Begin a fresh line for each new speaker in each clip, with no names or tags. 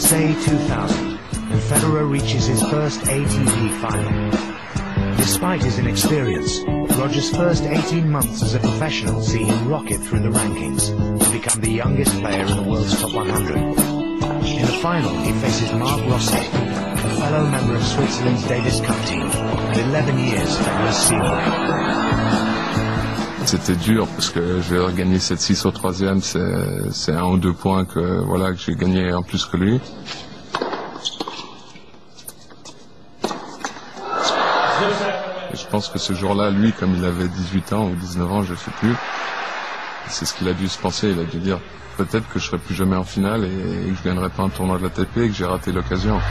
Marseille 2000, and Federer reaches his first ATP final. Despite his inexperience, Roger's first 18 months as a professional see him rocket through the rankings to become the youngest player in the world's top 100. In the final, he faces Marc Rosset, a fellow member of Switzerland's Davis Cup team, and 11 years Federer's senior.
C'était dur parce que je vais gagner 7-6 au troisième, c'est 1 ou 2 points que j'ai gagné en plus que lui. Et je pense que ce jour-là, lui, comme il avait 18 ans ou 19 ans, je ne sais plus, c'est ce qu'il a dû se penser. Il a dû dire peut-être que je serai plus jamais en finale et que je gagnerai pas un tournoi de l'ATP et que j'ai raté l'occasion.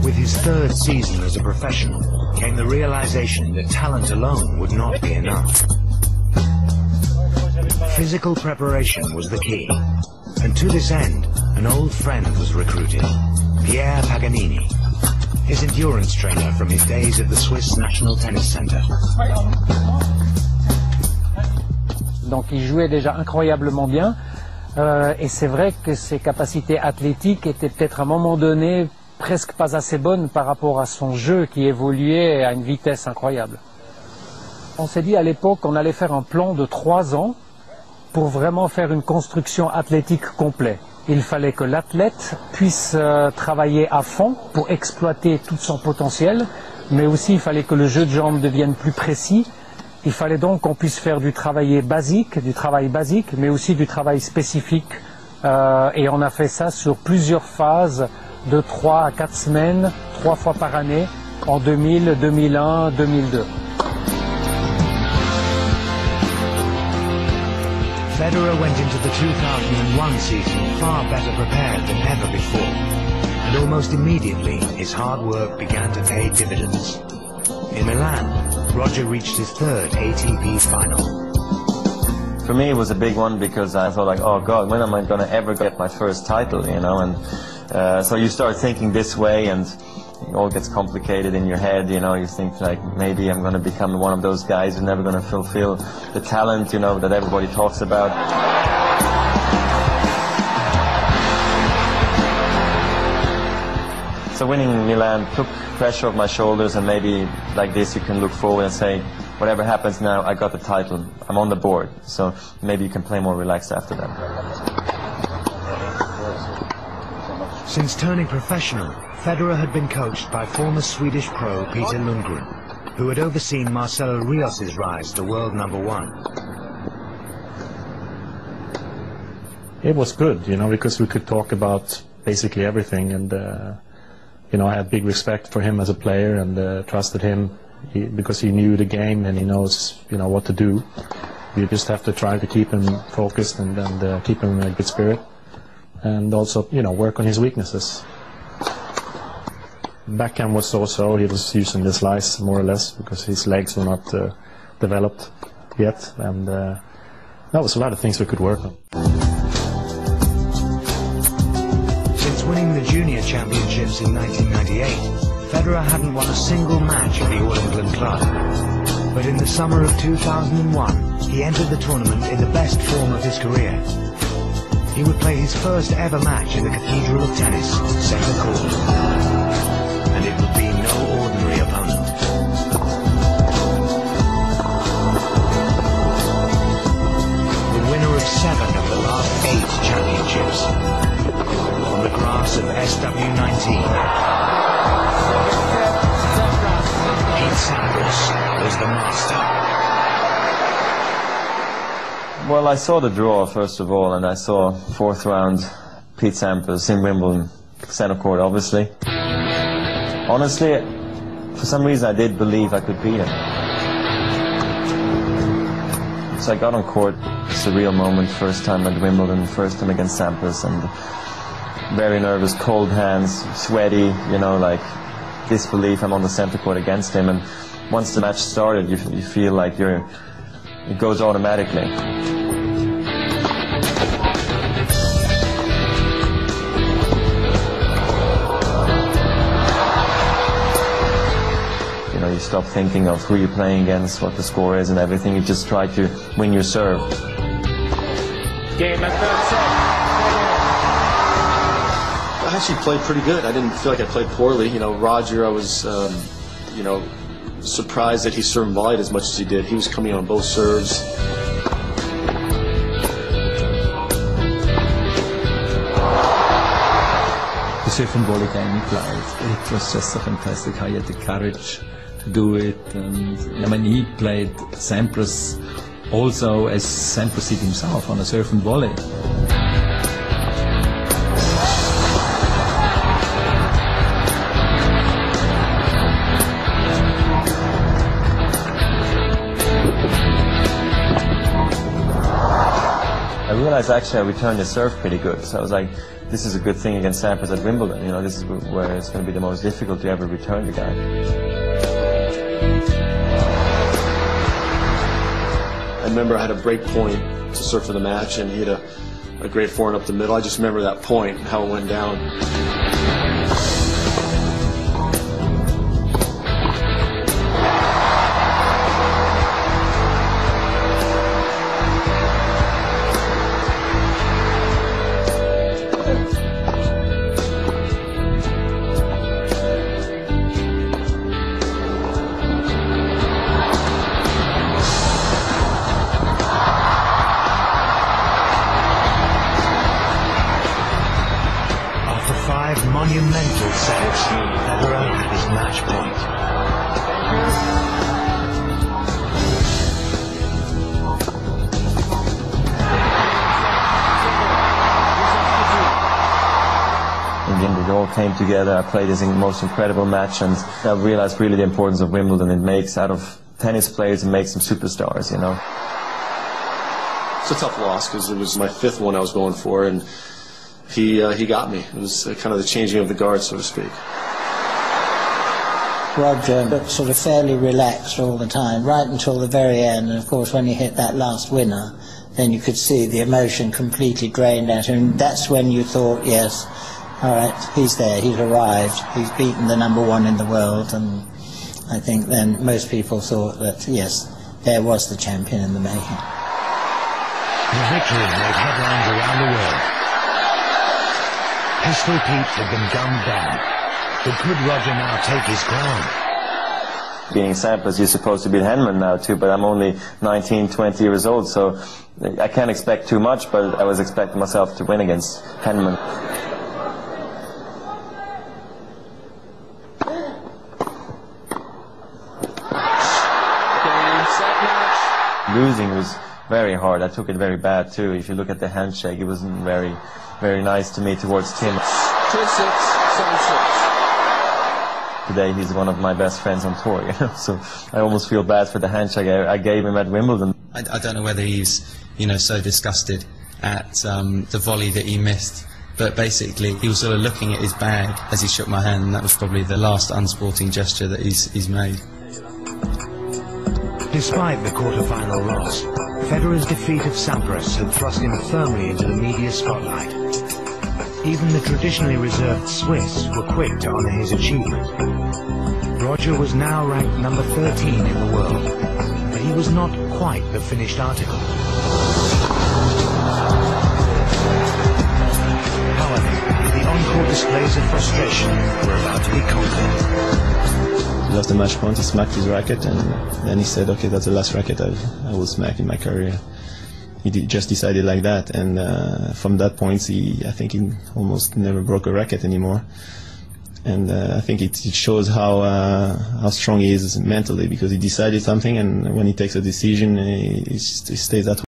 With his third season as a professional came the realization that talent alone would not be enough. Physical preparation was the key, and to this end, an old friend was recruited, Pierre Paganini, his endurance trainer from his days at the Swiss National Tennis Center.
Donc il jouait déjà incroyablement bien, et c'est vrai que ses capacités athlétiques étaient peut-être à un moment donné presque pas assez bonne par rapport à son jeu qui évoluait à une vitesse incroyable. On s'est dit à l'époque qu'on allait faire un plan de 3 ans pour vraiment faire une construction athlétique complète. Il fallait que l'athlète puisse travailler à fond pour exploiter tout son potentiel, mais aussi il fallait que le jeu de jambes devienne plus précis. Il fallait donc qu'on puisse faire du travail basique, mais aussi du travail spécifique. Et on a fait ça sur plusieurs phases de 3 à 4 semaines, 3 fois par année, en 2000, 2001, 2002.
Federer went into the 2001 season far better prepared than ever before, and almost immediately his hard work began to pay dividends. In Milan, Roger reached his third ATP final.
For me it was a big one because I thought like, oh God, when am I going to ever get my first title, you know, and so you start thinking this way and it all gets complicated in your head, you know, you think like maybe I'm going to become one of those guys who's never going to fulfill the talent, you know, that everybody talks about. So winning Milan took pressure off my shoulders, and maybe like this you can look forward and say, whatever happens now, I got the title, I'm on the board, so maybe you can play more relaxed after that.
Since turning professional, Federer had been coached by former Swedish pro Peter Lundgren, who had overseen Marcelo Rios's rise to world #1.
It was good, you know, because we could talk about basically everything, and you know, I had big respect for him as a player and trusted him because he knew the game and he knows, you know, what to do. You just have to try to keep him focused and keep him in a good spirit. And also, you know, work on his weaknesses. Backhand was so-so. He was using the slice more or less because his legs were not developed yet, and that was a lot of things we could work on.
Since winning the Junior Championships in 1998, Federer hadn't won a single match at the All England Club. But in the summer of 2001, he entered the tournament in the best form of his career. He would play his first ever match in the Cathedral of Tennis, Centre Court. And it would be no ordinary opponent. The winner of 7 of the last 8 championships. On the grass of SW19. Pete Sampras was the master.
Well, I saw the draw first of all, and I saw 4th round Pete Sampras in Wimbledon, center court obviously. Honestly, for some reason I did believe I could beat him. So I got on court, surreal moment, first time at Wimbledon, first time against Sampras, and very nervous, cold hands, sweaty, you know, like disbelief. I'm on the center court against him, and once the match started, you feel like it goes automatically. You You stop thinking of who you're playing against, what the score is and everything. You just try to win your serve.
Game at third set.
I actually played pretty good. I didn't feel like I played poorly. You know, Roger, I was, you know, surprised that he served and volleyed as much as he did. He was coming on both serves.
The surf and volley game he played, it was just so fantastic how he had the courage to do it. And I mean, he played Sampras also as Sampras did himself on a surf and volley.
I realized actually I returned the serve pretty good, so I was like, this is a good thing against Sampras at Wimbledon. You know, this is where it's going to be the most difficult to ever return the guy.
I remember I had a break point to serve for the match, and he had a great forehand up the middle. I just remember that point, how it went down.
Monumental sets, Federer at his match point.
In the end, it all came together. I played this most incredible match, and I realized really the importance of Wimbledon. It makes, out of tennis players, it makes them superstars, you know.
It's a tough loss because it was my fifth one I was going for, and he got me. It was kind of the changing of the guard, so to speak.
Roger looked sort of fairly relaxed all the time, right until the very end. And of course, when he hit that last winner, then you could see the emotion completely drained out of him. That's when you thought, yes, all right, he's there, he's arrived, he's beaten the #1 in the world. And I think then most people thought that, yes, there was the champion in the making.
The victory made headlines around the world. Pistol Pete had been gunned down, but could Roger now take his crown?
Being Sampras, you're supposed to beat Henman now too, but I'm only 19, 20 years old, so I can't expect too much, but I was expecting myself to win against Henman. Losing was very hard. I took it very bad too. If you look at the handshake, it wasn't very nice to me towards Tim.
2-6, 7-6.
Today he's one of my best friends on tour, you know, so I almost feel bad for the handshake I gave him at Wimbledon.
I don't know whether he's, you know, so disgusted at the volley that he missed, but basically he was sort of looking at his bag as he shook my hand, and that was probably the last unsporting gesture that he's made.
Despite the quarter-final loss, Federer's defeat of Sampras had thrust him firmly into the media spotlight. Even the traditionally reserved Swiss were quick to honour his achievement. Roger was now ranked number 13 in the world, but he was not quite the finished article. However, the encore displays of frustration were about to be conquered.
He lost the match point, he smacked his racket, and then he said, okay, that's the last racket I will smack in my career. He just decided like that, and from that point, I think he almost never broke a racket anymore. And I think it shows how strong he is mentally, because he decided something, and when he takes a decision, he stays that way.